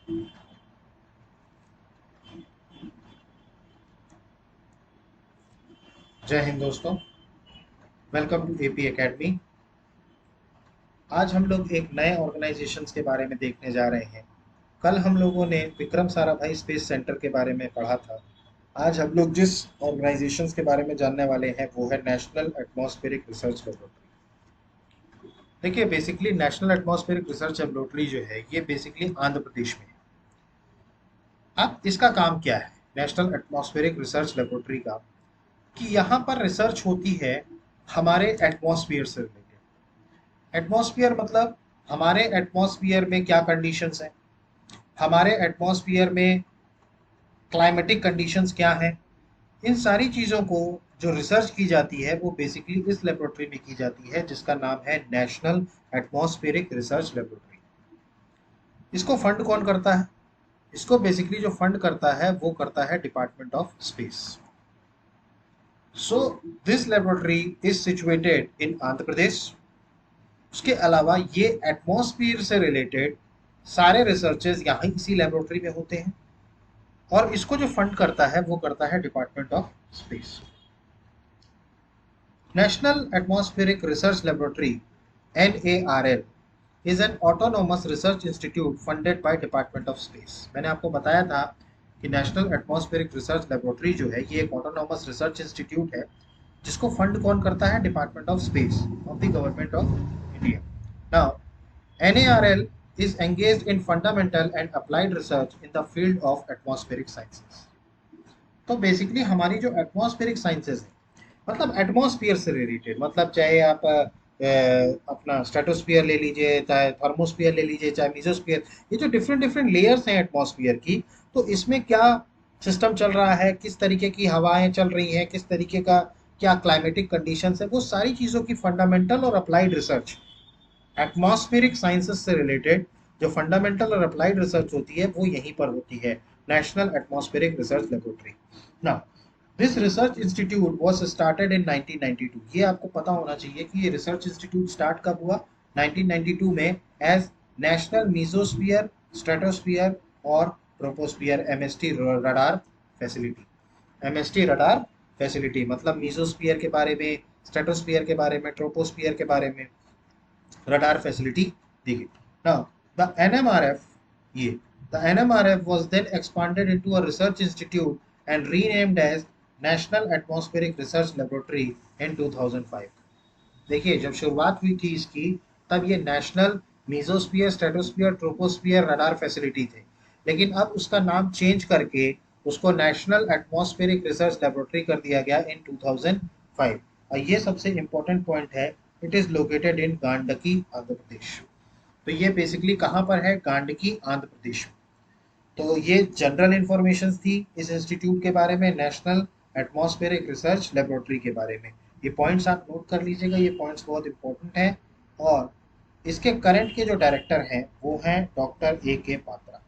जय हिंद दोस्तों। Welcome to A P academy. आज हम लोग एक नए ऑर्गेनाइजेशंस के बारे में देखने जा रहे हैं। कल हम लोगों ने विक्रम साराभाई स्पेस सेंटर के बारे में पढ़ा था। आज हम लोग जिस ऑर्गेनाइजेशंस के बारे में जानने वाले हैं वो है नेशनल एटमॉस्फेरिक रिसर्च लेबोरेटरी। देखिए, basically national atmospheric research laboratory जो है ये बेसिकली आंध्र प्रदेश में है। अब इसका काम क्या है नेशनल एटमॉस्फेरिक रिसर्च लेबोरेटरी का, कि यहाँ पर रिसर्च होती है हमारे एटमॉस्फेयर से रिलेटेड। एटमॉस्फेयर मतलब हमारे एटमॉस्फेयर में क्या कंडीशंस हैं, हमारे एटमॉस्फेयर में क्लाइमेटिक कंडीशंस क्या हैं। इन सारी चीज़ों को जो रिसर्च की जाती है वो बेसिकली इस लेबोरेटरी में की जाती है, जिसका नाम है नेशनल एटमॉस्फेरिक रिसर्च लेबोरेटरी। इसको फंड कौन करता है? इसको बेसिकली जो फंड करता है वो करता है department of space. So this laboratory is situated in Andhra Pradesh. उसके अलावा ये एटमॉस्फेयर से रिलेटेड सारे रिसर्चेज यहाँ इसी लेबोरेटरी में होते हैं, और इसको जो फंड करता है वो करता है department of space. National atmospheric research laboratory NARL is an autonomous research institute funded by department of space. मैंने आपको बताया था कि नेशनल एटमॉस्फेरिक रिसर्च लेबोरेटरी जो है ये एक ऑटोनोमस रिसर्च इंस्टीट्यूट है, जिसको फंड कौन करता है? Department of space of the government of India. Now NARL is engaged in fundamental and applied research in the field of atmospheric sciences। तो बेसिकली हमारी जो एटमॉस्फेरिक साइंसेज है, मतलब एटमॉस्फेयर से रिलेटेड, मतलब चाहे आप अपना स्ट्रेटोस्फियर ले लीजिए, चाहे थर्मोस्फियर ले लीजिए, चाहे मीजोस्फियर, ये जो डिफरेंट डिफरेंट लेयर्स हैं एटमॉस्फेयर की, तो इसमें क्या सिस्टम चल रहा है, किस तरीके की हवाएं चल रही हैं, किस तरीके का क्या क्लाइमेटिक कंडीशंस है, वो सारी चीज़ों की फंडामेंटल और अप्लाइड रिसर्च एटमॉस्फेरिक साइंसेज से रिलेटेड जो फंडामेंटल और अप्लाइड रिसर्च होती है वो यहीं पर होती है, national atmospheric research laboratory. Now this research institute was started in 1992। ये आपको पता होना चाहिए कि ये रिसर्च इंस्टीट्यूट स्टार्ट कब हुआ? 1992 में, एज नेशनल मीजोस्फीयर, स्ट्रेटोस्फियर और troposphere MST radar facility. MST radar facility मतलब मीजोस्फियर के बारे में, स्ट्रेटोस्फियर के बारे में, ट्रोपोस्फियर के बारे में radar facility दी गई। Now, the NMRF, ये the NMRF was then expanded into a research institute and renamed as National Atmospheric Research Laboratory in 2005। देखिए, जब शुरुआत हुई थी इसकी तब ये national mesosphere, stratosphere, troposphere radar facility थे, लेकिन अब उसका नाम चेंज करके उसको नेशनल एटमॉस्फेरिक रिसर्च लेबोरेटरी कर दिया गया इन 2005। और ये सबसे इम्पोर्टेंट पॉइंट है, it is located in Gadanki, Andhra Pradesh. तो ये बेसिकली कहाँ पर है? गांडकी, आंध्र प्रदेश में। तो ये जनरल इंफॉर्मेशन थी इस इंस्टीट्यूट के बारे में, नेशनल एटमॉस्फेरिक रिसर्च लेबोरेटरी के बारे में। ये पॉइंट्स आप नोट कर लीजिएगा, ये पॉइंट्स बहुत इंपॉर्टेंट हैं। और इसके करंट के जो डायरेक्टर हैं वो हैं डॉक्टर AK पात्रा।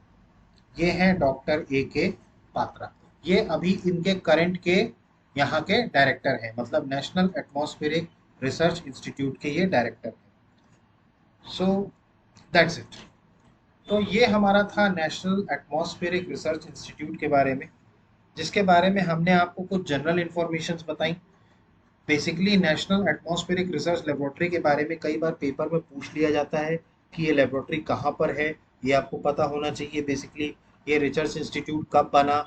ये हैं डॉक्टर AK पात्रा। ये अभी इनके करंट के यहाँ के डायरेक्टर हैं, मतलब नेशनल एटमॉस्फेरिक रिसर्च इंस्टीट्यूट के ये डायरेक्टर हैं। So that's it. तो ये हमारा था नेशनल एटमॉस्फेरिक रिसर्च इंस्टीट्यूट के बारे में, जिसके बारे में हमने आपको कुछ जनरल इंफॉर्मेशंस बताई। Basically national atmospheric research laboratory के बारे में कई बार पेपर में पूछ लिया जाता है कि ये लेबोरेटरी कहाँ पर है, ये आपको पता होना चाहिए। बेसिकली ये रिसर्च इंस्टीट्यूट कब बना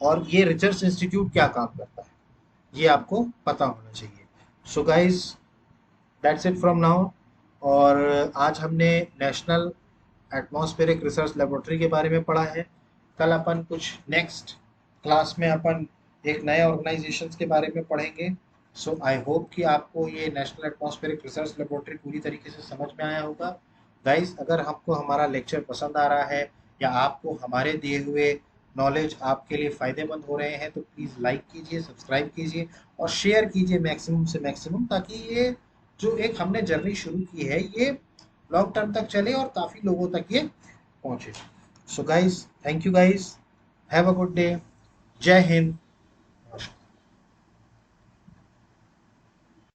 और ये रिसर्च इंस्टीट्यूट क्या काम करता है, ये आपको पता होना चाहिए। So guys, that's it from now. और आज हमने नेशनल एटमॉस्फेरिक रिसर्च लेबोरेटरी के बारे में पढ़ा है। कल अपन कुछ नेक्स्ट क्लास में अपन एक नए ऑर्गेनाइजेशंस के बारे में पढ़ेंगे। सो आई होप कि आपको ये नेशनल एटमॉस्फेरिक रिसर्च लेबोरेटरी पूरी तरीके से समझ में आया होगा। गाइस, अगर आपको हमारा लेक्चर पसंद आ रहा है या आपको हमारे दिए हुए नॉलेज आपके लिए फ़ायदेमंद हो रहे हैं तो प्लीज़ लाइक कीजिए, सब्सक्राइब कीजिए और शेयर कीजिए मैक्सिमम से मैक्सिमम, ताकि ये जो एक हमने जर्नी शुरू की है ये लॉन्ग टर्म तक चले और काफ़ी लोगों तक ये पहुँचे। So guys, thank you guys, have a good day. जय हिंद,